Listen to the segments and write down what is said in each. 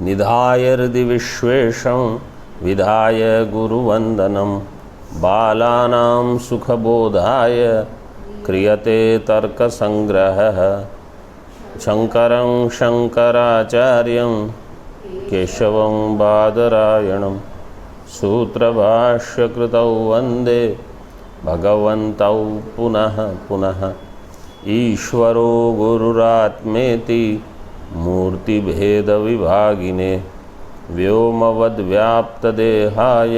निधाय हृदि विश्वेशं विधाय गुरुवंदनम बालानां सुखबोधाय क्रियते तर्कसंग्रहः शंकरं शंकराचार्यं केशवं बादरायणं सूत्रभाष्यकृतौ वन्दे भगवन्तौ पुनः पुनः ईश्वरो गुरुरात्मेति मूर्तिभेदविभागिने व्योमवद्व्याप्तदेहाय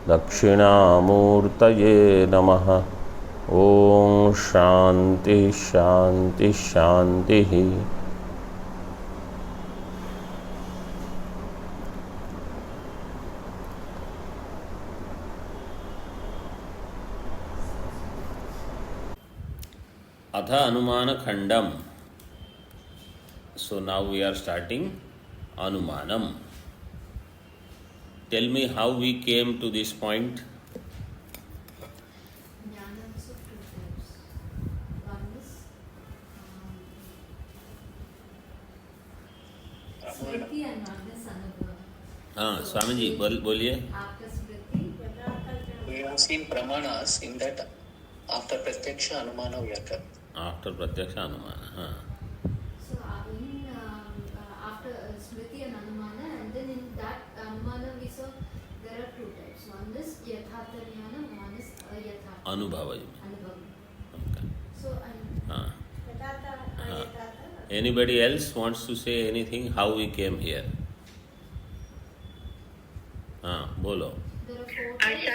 दक्षिणामूर्तये नमः। ओम शांति शांति शांति। अथ अनुमान खंडम। So now we are starting Anumanam. Tell me how we came to this point. Jnanams of two types. One is Smriti and one is Anubhava. हाँ स्वामी जी बोलिए। After Smriti, We have seen pramanas in that after pratyaksha anumana vyakar. After प्रत्यक्ष अनुमान। हाँ so in after Smriti and Anumana, and then in that Anumana we saw there are two types. One is Yathartha Jnana, one is Ayathartha अनुभव। Anubhava. Okay. So हाँ Yathartha, Ayathartha. Anybody else wants to say anything? How we came here? हाँ बोलो। There are four types.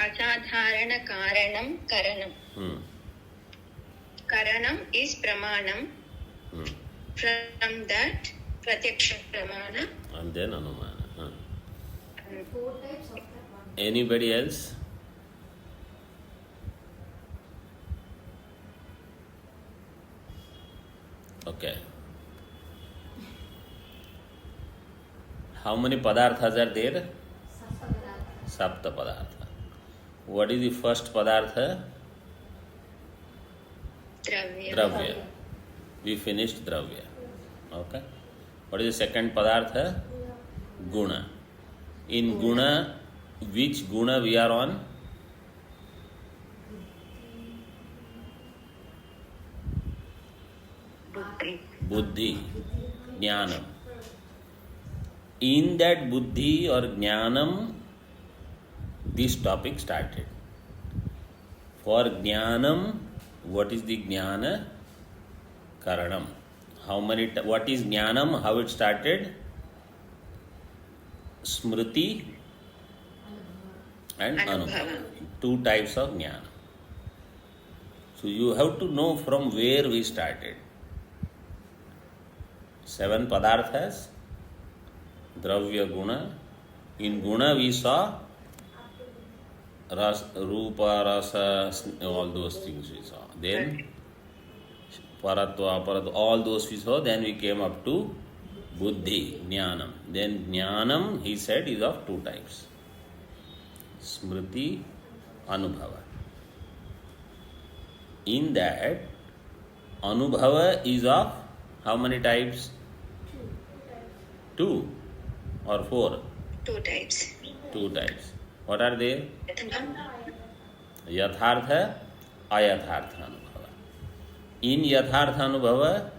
असाधारण कारणं करणं. Karanam is pramanam. From that pratyaksha pramana. And then Anumana. Four types of that one. Anybody else? Okay. How many padarthas are there? Sapadartha. Sapta padartha. What is the first padartha? Dravya. Dravya. We finished Dravya. Okay. What is the second padartha? Guna. In Guna, which Guna we are on? Buddhi. Buddhi. Jnanam. In that Buddhi or Jnanam, this topic started. For Jnanam, what is the Jnana? Karanam. What is Jnanam? How it started? Smriti and Anubhava. Two types of Jnana. So you have to know from where we started. 7 padarthas, Dravya Guna. In Guna we saw Rupa, Rasa, all those things we saw. Then Paratva, all those we saw. Then we came up to Buddhi, Jnanam. Then Jnanam, he said, is of two types. Smriti, Anubhava. In that, Anubhava is of how many types? 2 or 4? 2 types. 2 types. What are they? Yathartha, Ayathartha Anubhava. In Yathartha Anubhava,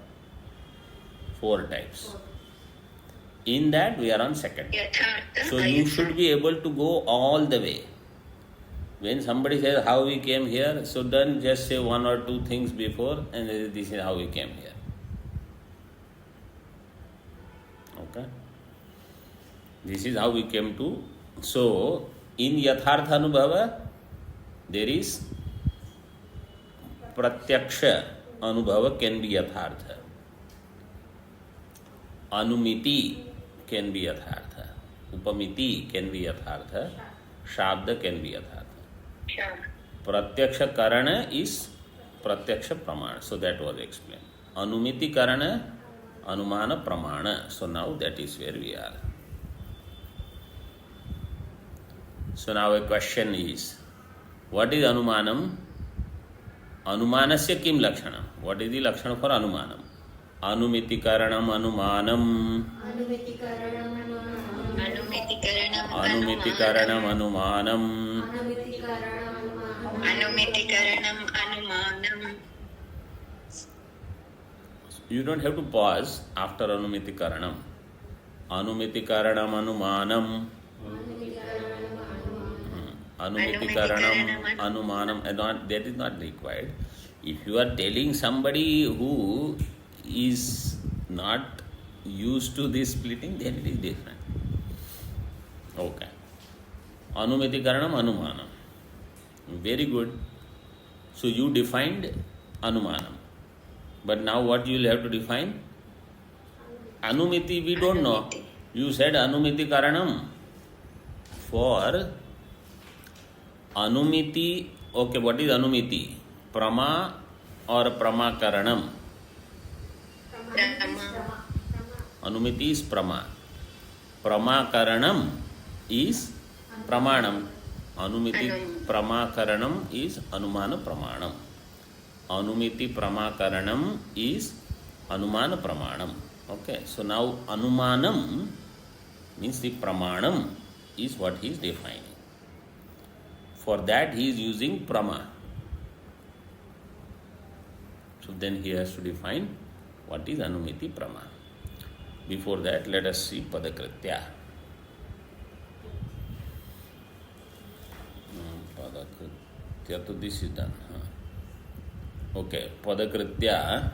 4 types. In that we are on second. Yathartha. So you should be able to go all the way. When somebody says how we came here, so don't just say 1 or 2 things before and this is how we came here. Okay? This is how we came to. So in Yathartha Anubhava, there is Pratyaksha Anubhava can be Yathartha. Anumiti can be Yathartha. Upamiti can be Yathartha. Shabda can be Yathartha. Pratyaksha Karana is Pratyaksha Pramana. So that was explained. Anumiti Karana, Anumana Pramana. So now that is where we are. So now a question is, what is Anumanam? Anumanasya kim lakshanam? What is the lakshana for Anumanam? अनुमितिकरणम अनुमानम अनुमितिकरणम अनुमितिकरणम अनुमितिकरणम अनुमानम अनुमितिकरणम अनुमानम. You don't have to pause after अनुमितिकरणम. अनुमितिकरणम अनुमानम अनुमितिकरणम अनुमानम. That is not required. If you are telling somebody who is not used to this splitting, then it is different. Okay. Anumitikaranam anumanam. Very good. So you defined anumanam. But now what you will have to define? Anumiti we don't know. Anumiti. You said anumitikaranam. For anumiti, okay, what is anumiti? Prama or pramakaranam? Anumiti is prama. Pramakaranam is pramanam. Anumiti pramakaranam is anumana pramanam. Anumiti pramakaranam is anumana pramanam. Okay, so now anumanam means the pramanam is what he is defining. For that he is using prama. So then he has to define what is anumiti prama. Before that, let us see padakritya. Padakritya, so this is done. Okay, padakritya.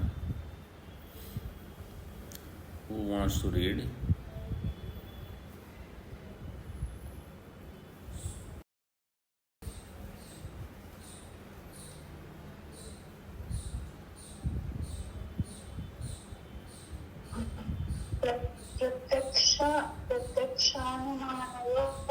Who wants to read? प्रत्यक्षानुमानयोः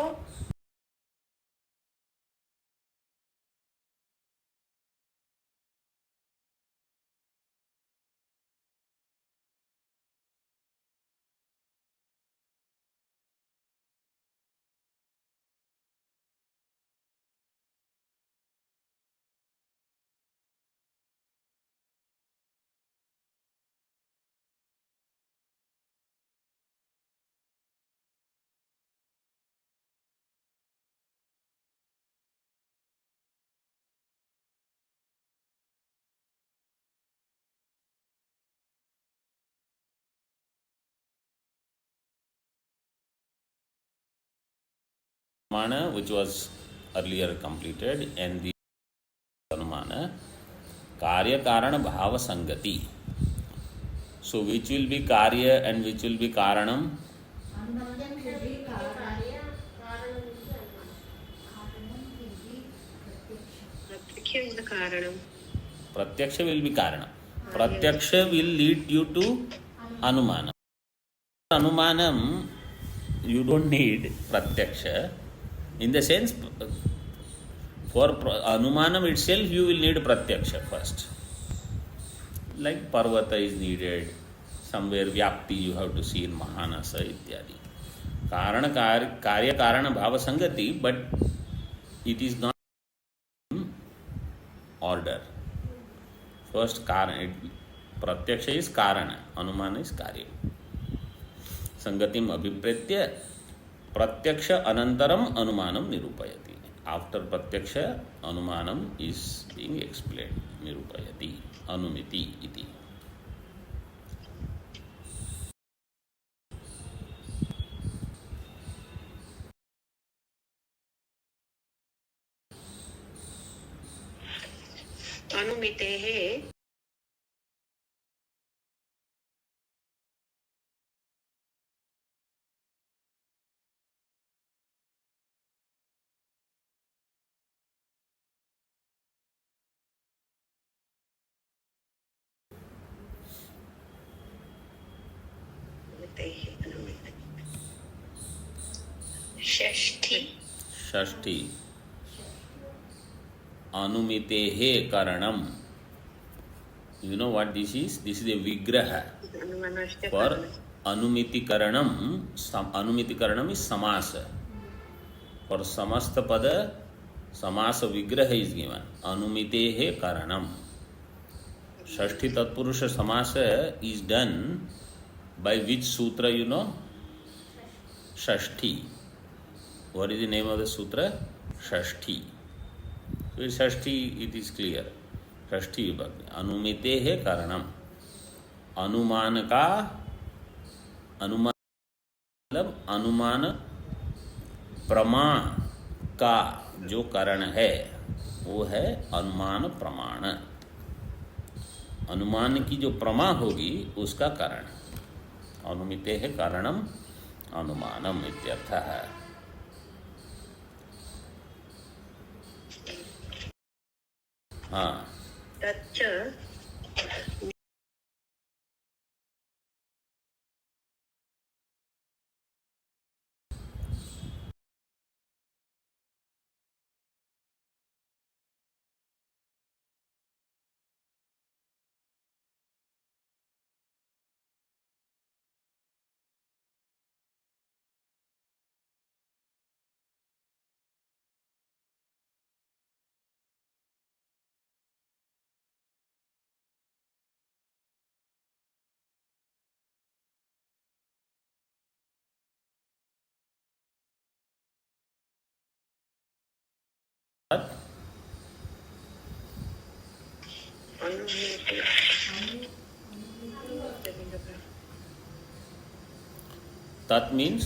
Anumana, which was earlier completed, and the Anumana, Karya Karana Bhava Sangati. So, which will be Karya and which will be Karanam? Anumana should be Karya. Karanam will be Pratyaksha. Pratyaksha is the karanam. Pratyaksha will be Karana. Pratyaksha will lead you to Anumana. Anumanam, you don't need Pratyaksha. In the sense, for Anumanam itself, you will need Pratyaksha first. Like Parvata is needed, somewhere Vyapti you have to see in Mahanasa ityadi. Karana Karya Karana Bhava Sangati, but it is not in order. First Karana, Pratyaksha is Karana, Anumana is Karya. Sangatim abhipretya Pratyaksha anantaram anumanam nirupayati. After Pratyaksha, anumanam is being explained. Nirupayati, anumiti iti. Anumitehe Shashti. Shashti. Anumitehe karanam. You know what this is? This is a vigraha. For Anumiti Karanam is samasa. For samasta pada, samasa vigraha is given. Anumitehe karanam. Shashti Tatpurusha Samasa is done by which sutra you know? Shashti. What is the name of the sutra? Shashti. So in Shashti it is clear. Shashti Vibhakti. Anumite hai karanam. अनुमान का अनुमान मतलब अनुमान प्रमाण का जो कारण है वो है अनुमान प्रमाण। अनुमान की जो प्रमा होगी उसका कारण। अनुमिते है कारणम अनुमानम इत्यर्थ है। हाँ, तच्च अनुमिते तत् मीन्स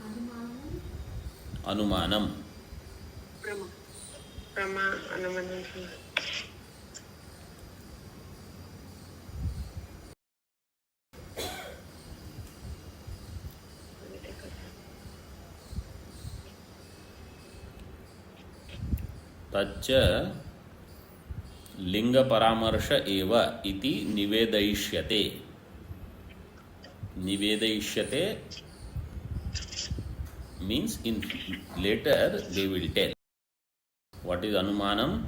अनुमानम अनुमानम। प्रमा प्रमा अनुमानम तच्च लिंग परामर्श एव इति निवेदयिष्यते। निवेदयिष्यते means in later they will tell what is anumanam.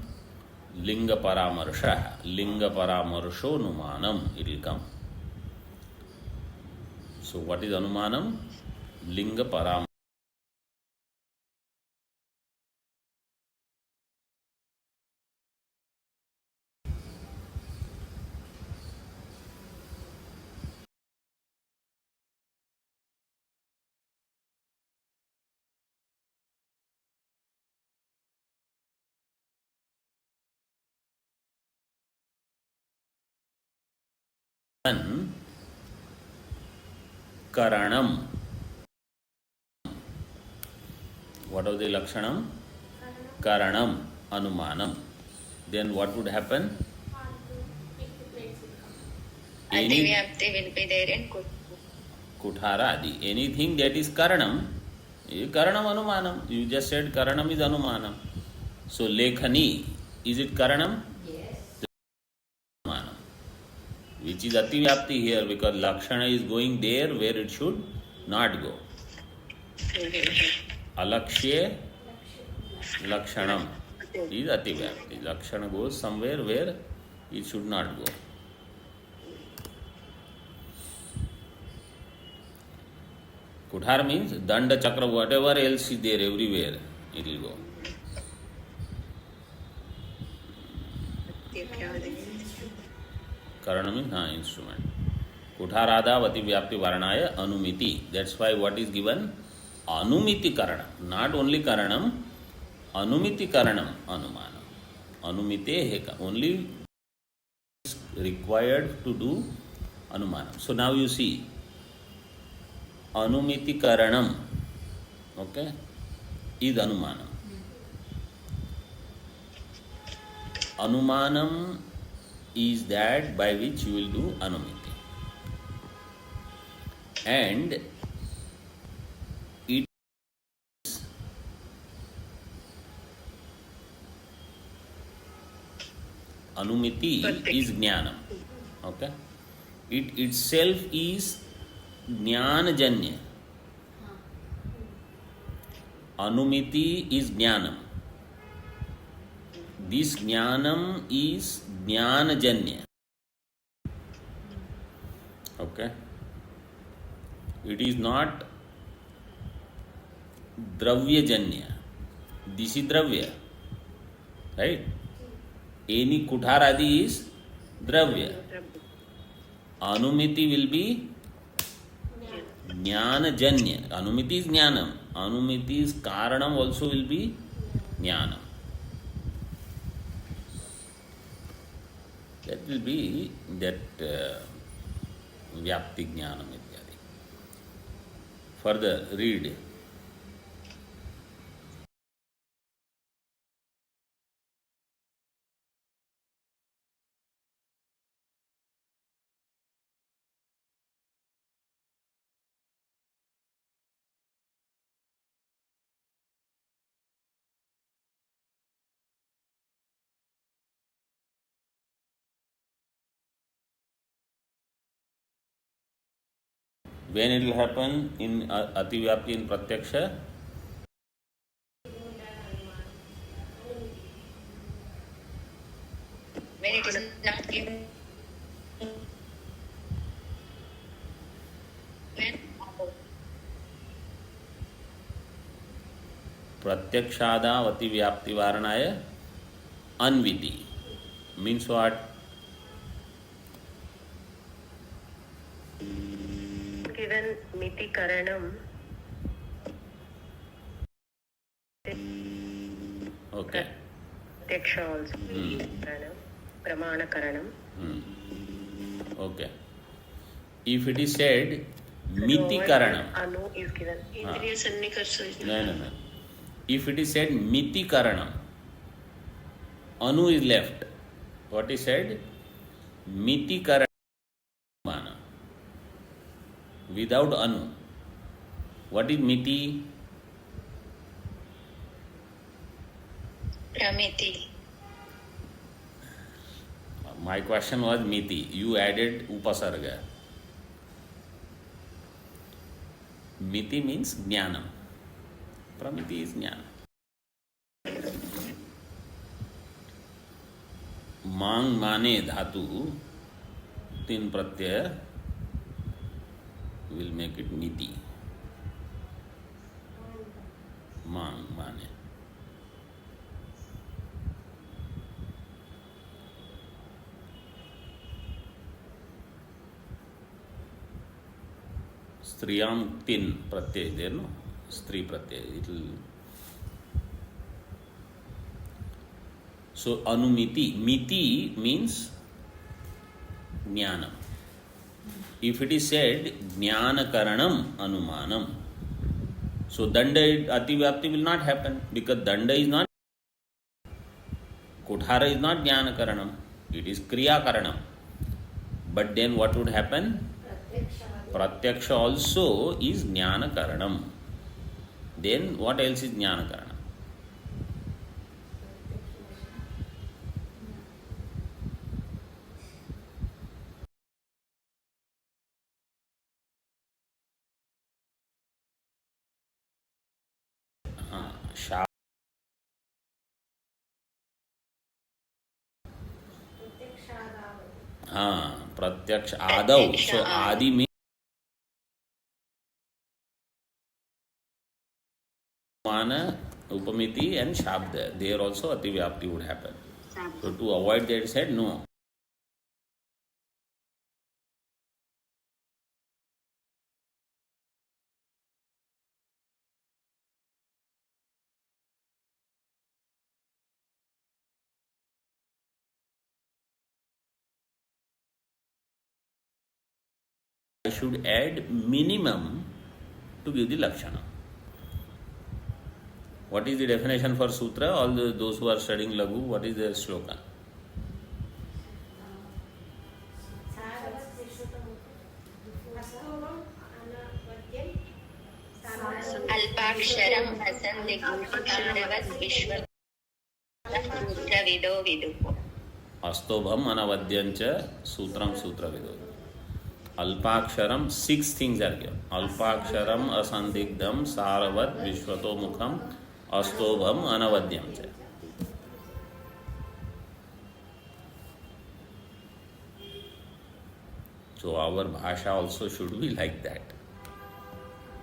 Linga paramarsha, linga paramarsho numanam, it will come. So what is anumanam? Linga param. Karanam. What was the lakshanam? Karanam, anumanam. Then what would happen? Adivyapti will be there in Kutharadi. Anything that is karanam anumanam. You just said karanam is anumanam. So lekhani, is it karanam? yes Anumanam. Which is ativyapti here because lakshana is going there where it should not go. Alakshye lakshanam is ativyapti. Lakshana goes somewhere where it should not go. Kuthar means danda chakra, whatever else is there, everywhere it will go. Karana means instrument. Kutharadavati vyapti varanaya anumiti. That's why what is given? Anumiti karana. Not only karanam, anumiti karanam anumanam. Anumite heka. Only is required to do anumanam. So now you see, anumiti karanam, okay, is anumanam. Anumanam is that by which you will do anumiti. And it anumiti is jnanam. Okay? It itself is jnanajanya. Anumiti is jnanam. This jnanam is jnanajanya. Okay? It is not dravyajanya. This is dravya. Right? Any Kutaradi is Dravya. Anumiti will be Jnana Janya. Anumiti is Jnanam. Anumiti's Karanam also will be Jnanam. That will be that Vyapti Jnanam ityadi. Further, read. When it will happen in Ativyapti in Pratyaksha? When it is not given. When Pratyakshada Ativyapti Varanaya Anviti. Means what? given miti karanam. Okay. Pratyaksha also. Karanam. Pramana karanam. Okay. If it is said Miti Karanam. Anu is given. Indriya sannikarsa is given. No. If it is said Miti Karanam, Anu is left. What is said? Miti Karanam. Without Anu. What is Miti? Pramiti. My question was Miti. You added Upasarga. Miti means Jnanam. Pramiti is Jnana. Mang Mane Dhatu, Tin Pratyaya will make it Miti. Mang Mane. Striyam Tin Pratyaya there, no? Stri Pratyaya. It will. So Anumiti. Miti means Jnanam. If it is said Jnana Karanam Anumanam, so Danda Ativyapti will not happen because Danda is not, Kuthara is not Jnana Karanam, it is Kriya Karanam. But then what would happen? Pratyaksha also is Jnana Karanam. Then what else is Jnana Karanam? Pratyaksh Adav. So Adi means Mana, Upamiti and Shabda. There also Ativyapti would happen. So to avoid that, said no. I should add minimum to give the Lakshana. What is the definition for Sutra? All those who are studying Laghu, what is their sloka? Alpaksharam asandigham vishwa vido vidu. Astobham anavadyancha sutram sutra vido. Alpaksharam, 6 things are given. Alpaksharam asandigdham saravat vishwato mukham astobham anavadyam. So our bhasha also should be like that.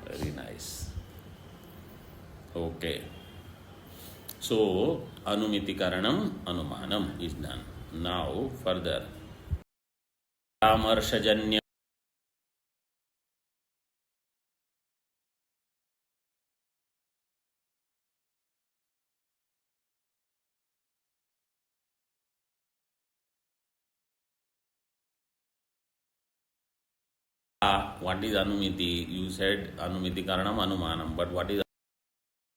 Very nice. Okay. So Anumiti Karanam Anumanam is done. Now further. Paramarshajanya what is Anumiti? You said Anumiti Karanam Anumanam, but what is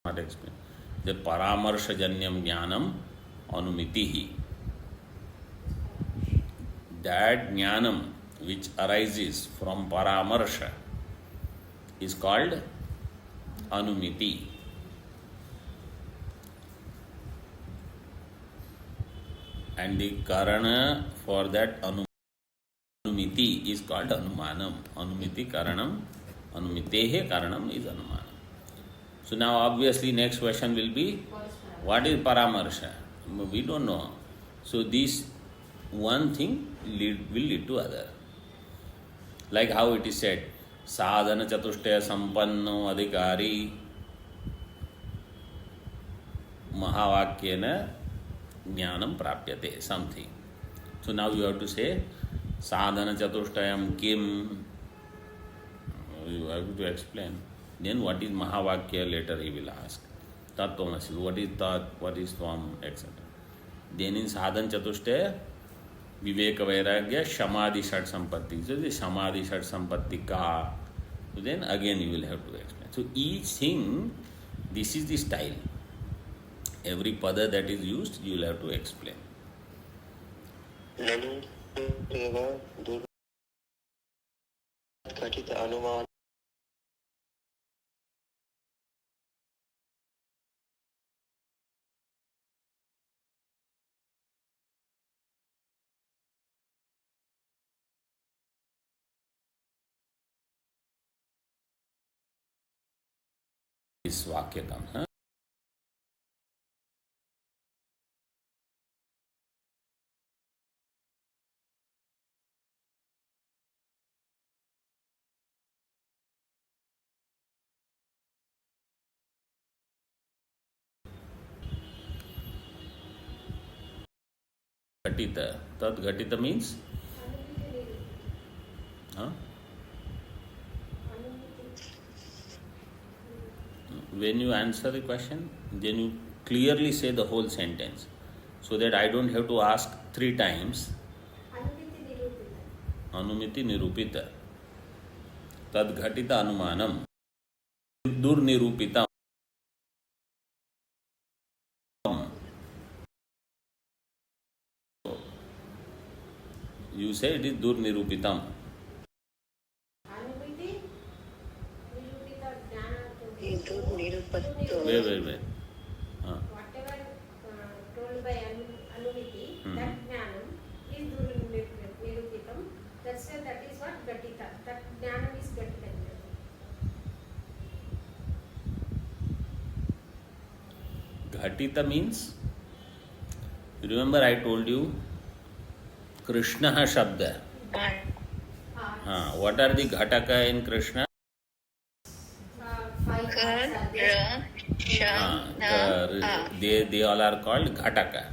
not explained? The Paramarshajanyam Jnanam Anumitihi. That Jnanam which arises from Paramarsha is called Anumiti. And the Karana for that Anumiti is called Anumanam. Anumiti Karanam, Anumitehe Karanam is Anumanam. So now obviously next question will be, what is Paramarsha? We don't know. So this one thing will lead to other. Like how it is said, Sadhana Chatushtaya Sampanno Adhikari Mahavakyena Jnanam Prapyate, something. So now you have to say, Sadhana Chatushtayam Kim. You have to explain. Then what is Mahavakya later he will ask. Tattvamasi, what is Tat, what is Tvam, etc. Then in Sadhana Chatushtaya, Viveka Vairagya, Samadhi Shat Sampatti. So the Samadhi Shat Sampatti Ka. So then again you will have to explain. So each thing, this is the style. Every pada that is used, you will have to explain. Nanu eva durghachita anuman इस वाक्य का हाँ? Ghatita. Tad Ghatita means? Huh? When you answer the question, then you clearly say the whole sentence so that I don't have to ask 3 times. Anumiti Nirupita. Tad Ghatita Anumanam. Dur Nirupitam. You say it is Dur Nirupitam. Wait. Whatever told by Anumiti, that Jnanam is Nirupitam. That's why that is what Ghatita. That Jnanam is Ghatita. Ghatita means, remember I told you, Krishna Shabda. What are the Ghataka in Krishna? 5 parts are there. They all are called Ghataka.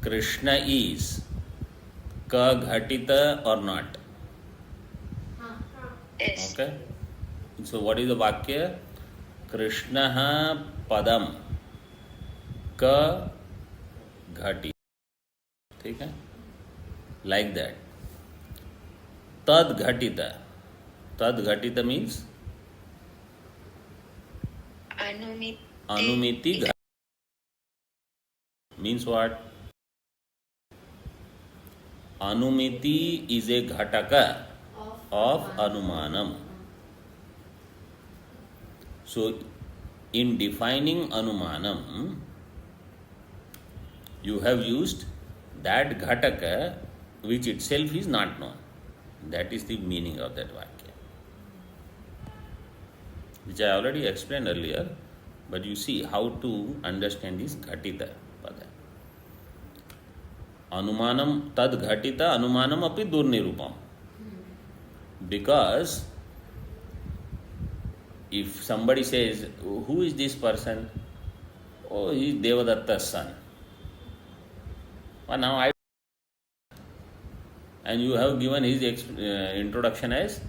Krishna is Ka Ghatita or not? Yes. Okay. So what is the Vakya? Krishna Padam Ka Ghati. Okay? Like that. Tad Ghatita. Tad Ghatita means? Anumiti Ghatita. Means what? Anumiti is a Ghataka of Anumanam. So, in defining Anumanam, you have used that Ghataka which itself is not known. That is the meaning of that Vakya, which I already explained earlier, but you see how to understand this Ghatita pada. Anumanam tad Ghatita Anumanam api Durnirupam. Because if somebody says, who is this person? Oh, he is Devadatta's son. But now and you have given his introduction as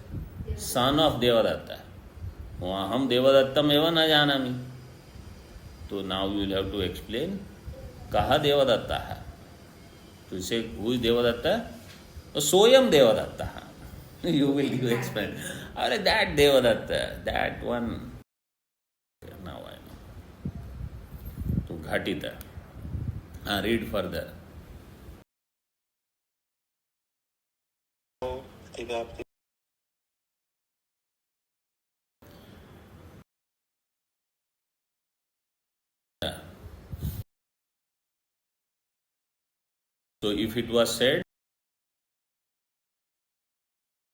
son of Devadatta. Aham Devadattam eva na janami. So now you will have to explain kaha Devadatta hai. To say who is Devadatta? Soyam Devadatta. You will give explain. That Devadatta, that one. Now I know. To Ghatita. Read further. अतिव्याप्ति So if it was said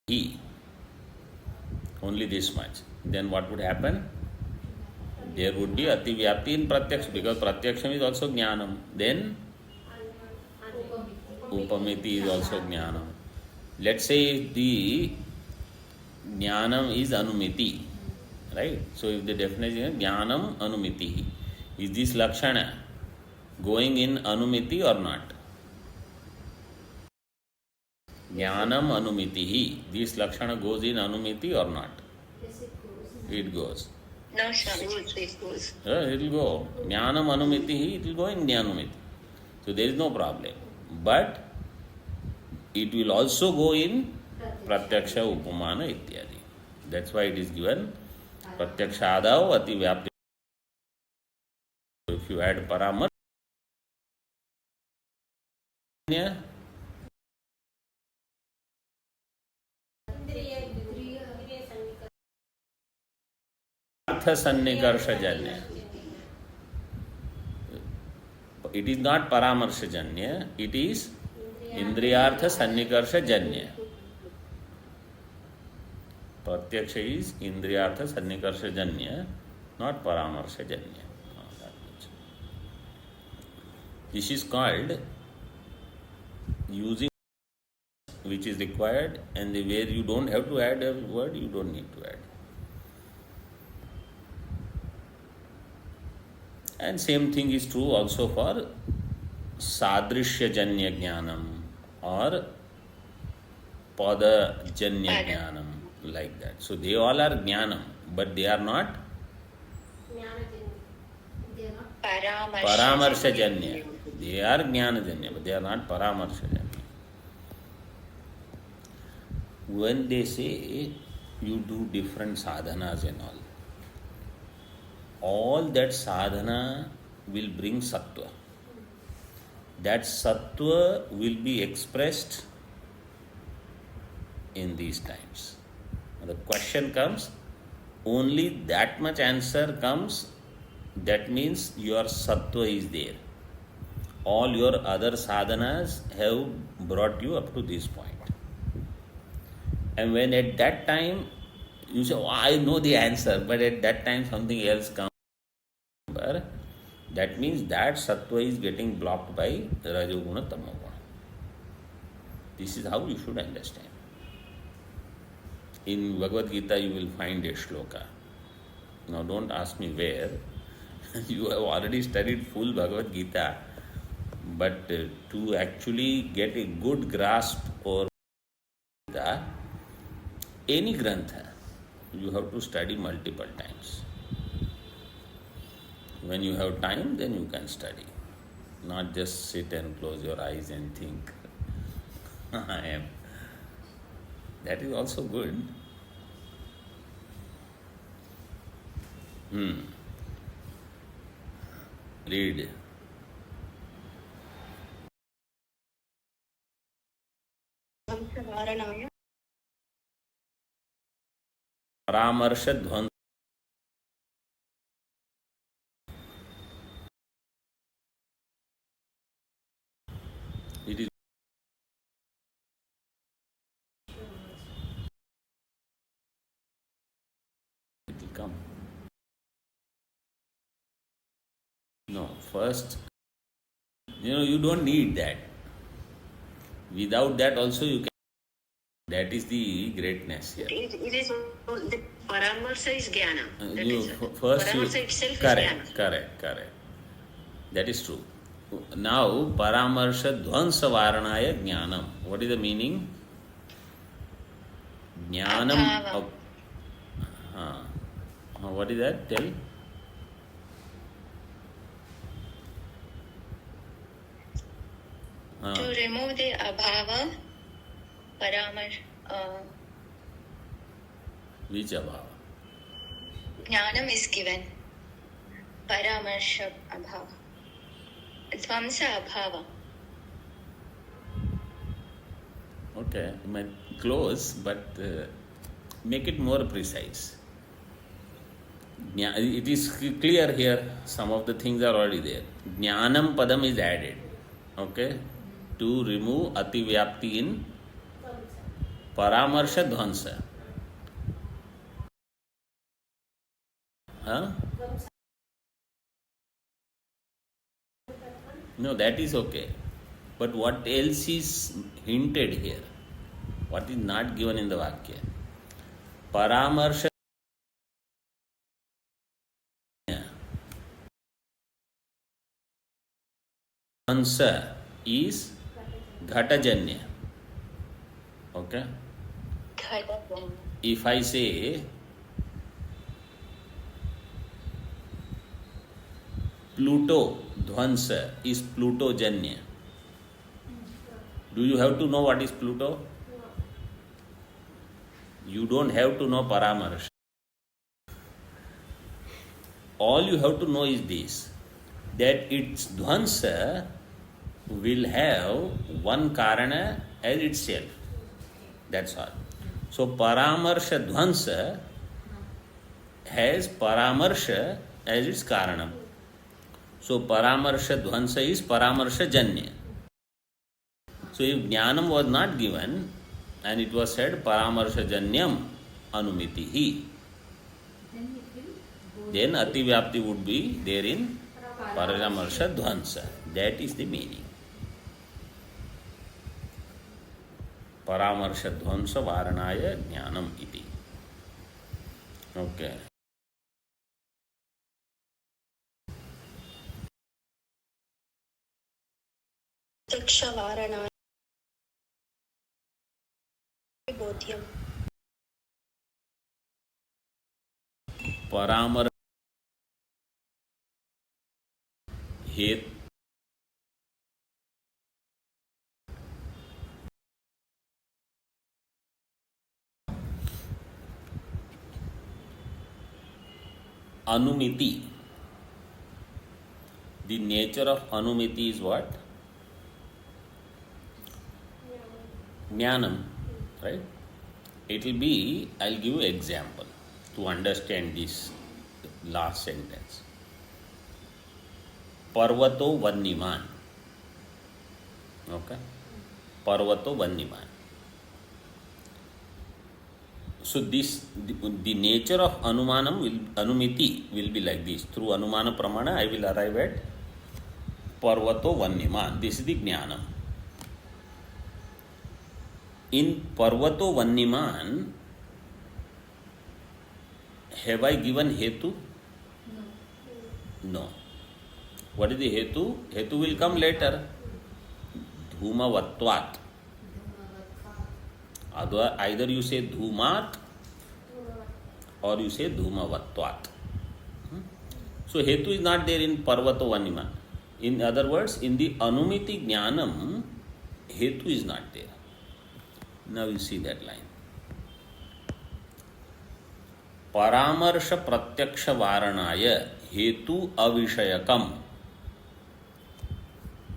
he, only this much, then what would happen? There would be ativyapti in pratyaksha, because pratyaksham is also jnanam. Then upamiti is also jnanam. Let's say the jnanam is anumiti, right? So if the definition is jnanam anumiti, is this lakshana going in anumiti or not? Jnanam anumiti, this lakshana goes in anumiti or not? Yes, it goes. It goes. No, Swamiji, it goes. It will go. Jnanam anumiti, it will go in jnanumiti. So there is no problem. But it will also go in pratyaksha, upamana, ityadi. That's why it is given pratyaksha adav ati vyapti. If you add paramar, artha sannikarshajanya. It is not paramarsajanya, it is indriyartha sannikarsajanya. Pratyaksha is indriyartha sannikarsajanya, not paramarsajanya. This is called using which is required, and where you don't have to add a word, you don't need to add. And same thing is true also for sadrishyajanya jnanam or padajanya jnanam, like that. So they all are jnanam, but they are not They are not paramarsajanya. They are jnanajanya, but they are not paramarsajanya. When they say you do different sadhanas and all that sadhana will bring sattva. That sattva will be expressed in these times. The question comes, only that much answer comes, that means your sattva is there. All your other sadhanas have brought you up to this point. And when at that time you say, oh, I know the answer, but at that time something else comes, that means that sattva is getting blocked by rajoguna tamoguna. This is how you should understand. In Bhagavad Gita you will find a shloka. Now don't ask me where. You have already studied full Bhagavad Gita, but to actually get a good grasp or Gita, any grantha, you have to study multiple times. When you have time, then you can study. Not just sit and close your eyes and think, I am. That is also good. Read. Vamsavaranaaya Paramarsha dhvand. It is it will come. No, first, you don't need that. Without that also you can. That is the greatness here. it is the Paramarsa is Jnana. That You is first you, Paramarsa itself is correct, Jnana. correct, correct. That is true. Now, paramarsha dhvansa varanaya jnanam. What is the meaning? Jnanam. Abhava. What is that? Tell. To remove the abhava, Which abhava? jnanam is given. Paramarsha abhava. Dvamsa abhava. Okay, close, but make it more precise. It is clear here, some of the things are already there. Jnanam padam is added, okay, to remove ativyapti in paramarsha dhvansa. Huh? No, that is okay. But what else is hinted here? What is not given in the Vakya? Paramarsha dhvansa is ghatajanya. Okay? Ghadam. If I say Pluto dhvansa is Plutojanya, do you have to know what is Pluto? You don't have to know paramarsha. All you have to know is this, that its dhvansa will have one karana as itself. That's all. So paramarsha dhvansa has paramarsha as its karanam. So paramarsha dhvansa is paramarsha janya. So if jnanam was not given and it was said paramarsha janyam anumitihi, then ativyapti would be there in paramarsha dhvansa. That is the meaning. Paramarsha dhvansa varanaya jnanam iti. Okay. Daksha varana. Bodhyam. Paramar het anumiti. The nature of anumiti is what? Jnanam, right? It will be, I'll give you example to understand this last sentence. Parvato Vanniman. Okay? Parvato Vanniman. So this, the nature of anumiti will be like this. Through anumana pramana, I will arrive at Parvato Vanniman. This is the jnanam. In Parvato Vanniman, have I given hetu? No. What is the hetu? Hetu will come later. Dhumavatvat. Either you say dhumat or you say dhumavatvat. So hetu is not there in Parvato Vanniman. In other words, in the anumiti jnanam, hetu is not there. Now you see that line. Paramarsha pratyaksha varanaya hetu avishayakam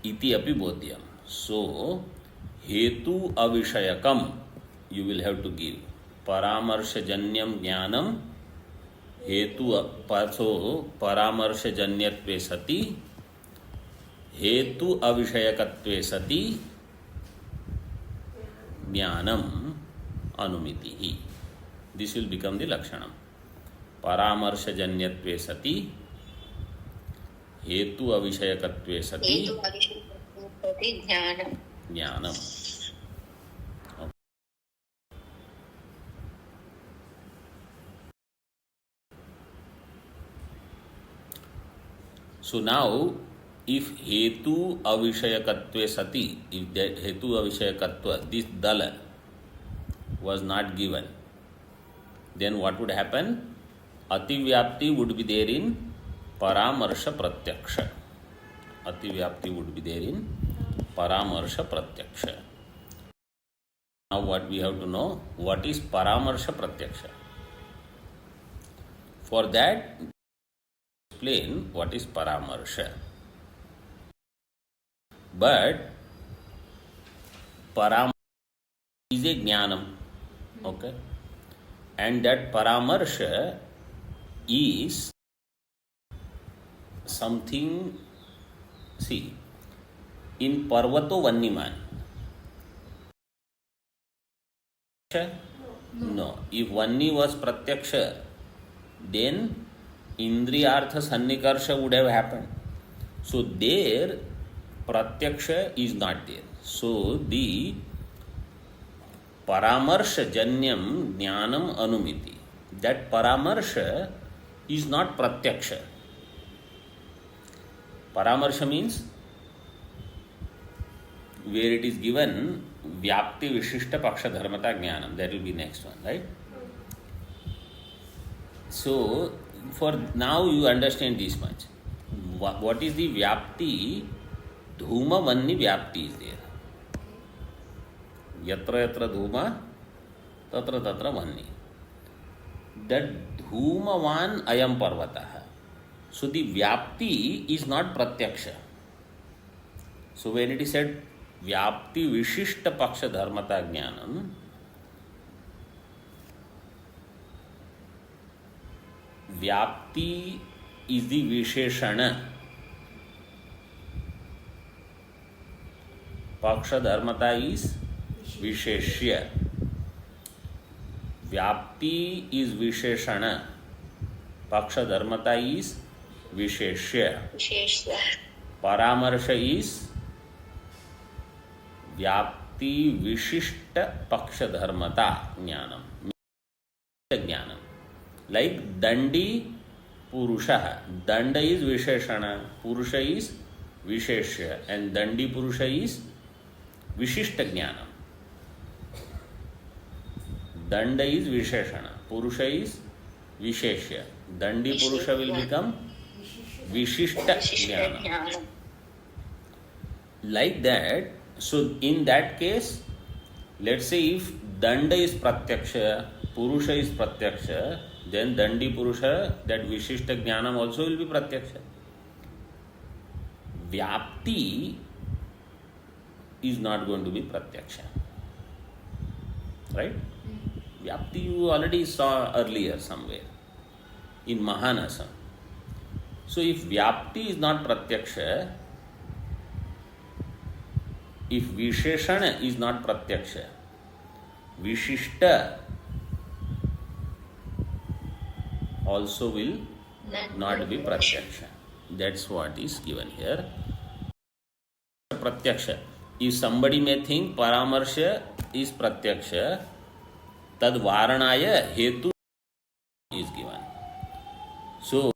iti api bodhyam. So, hetu avishayakam you will have to give. Paramarsha janyam jnanam hetu, so paramarsha janyatve sati hetu avishayakatve sati jnanam anumitihi. This will become the lakshanam. Paramarsha janyatve sati hetu avishayakatve sati Hetu avishayakatve jnanam. jnanam. Okay. So now if hetu avishayakatve sati, if that hetu avishayakatva, this dala was not given, then what would happen? Ativyapti would be there in paramarsha pratyaksha. Ativyapti would be there in paramarsha pratyaksha. Now what we have to know, what is paramarsha pratyaksha? For that, explain what is paramarsha. But paramarsha is a jnanam, okay? And that paramarsha is something, see, in Parvato Vanniman. No. If Vanni was Pratyaksha, then Indriyartha Sannikarsha would have happened. So there, Pratyaksha is not there. So the Paramarsha Janyam Jnanam Anumiti, that Paramarsha is not Pratyaksha. Paramarsha means where it is given Vyapti Vishishta Paksha Dharmata Jnanam. That will be next one, right? So, for now you understand this much. What is the Vyapti? Dhuma Vanni Vyapti is there. Yatra Yatra Dhuma, Tatra Tatra Vanni. That Dhumavan Ayam Parvataha. So the Vyapti is not Pratyaksha. So when it is said Vyapti Vishishta Paksha Dharmata Jnanam, Vyapti is the Visheshana. Paksha Dharmata is Visheshya. Vyapti is Visheshana. Paksha Dharmata is Visheshya. Wishes Paramarsha is Vyapti Vishishta Paksha Dharmata Jnanam. Jnanam. Like Dandi Purusha. Danda is Visheshana. Purusha is Visheshya. And Dandi Purusha is Vishishta Jnanam. Danda is Visheshana. Purusha is Visheshya. Dandi Purusha will become Vishishta Jnanam. ज्ञानम Like that, so in that case, let's say if Danda is Pratyaksha, Purusha is Pratyaksha, then Dandi Purusha, that Vishishta Jnanam also will be Pratyaksha. Vyapti is not going to be Pratyaksha. Right? Vyapti you already saw earlier somewhere in Mahanasa. So if Vyapti is not Pratyaksha, if Visheshana is not Pratyaksha, Vishishta also will not be Pratyaksha. That's what is given here. Pratyaksha. If somebody may think Paramarsha is Pratyaksha, Tad Varanaya Hetu is given. So,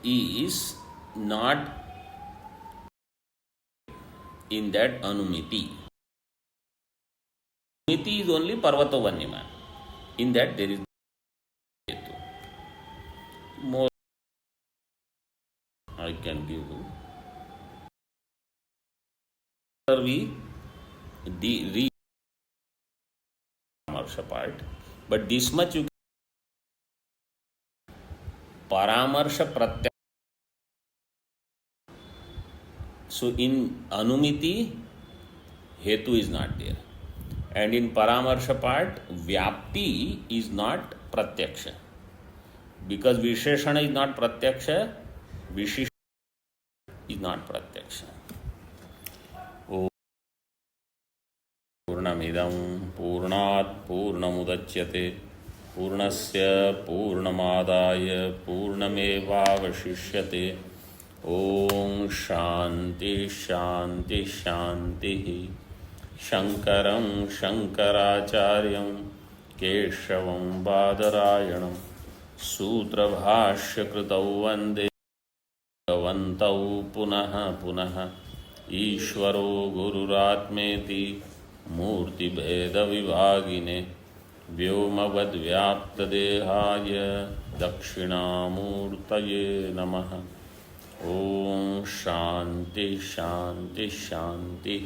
is not in that Anumiti. Anumiti is only Parvato Vanniman. In that there is Hetu. More I can give you. We read Paramarsha part, but this much you Paramarsha Pratyaksha. So in Anumiti, Hetu is not there. And in Paramarsha part, Vyapti is not Pratyaksha. Because Visheshana is not Pratyaksha, Vishishta is not Pratyaksha. Om Purnamidam Purnat Purnamudachyate Purnasya Purnamadaya Purnamevavashishyate. Om Shanti Shanti Shanti. Shankaram Shankaracharyam Keshavam Badarayanam Sutra Bhashya Kritau Vande Vande अनन्तौ पुनः पुनः ईश्वरो गुरुरात्मेति मूर्तिभेदविभागिने व्योमवद्व्याप्तदेहाय दक्षिणामूर्तये नमः। ॐ शान्ति शान्ति शान्ति।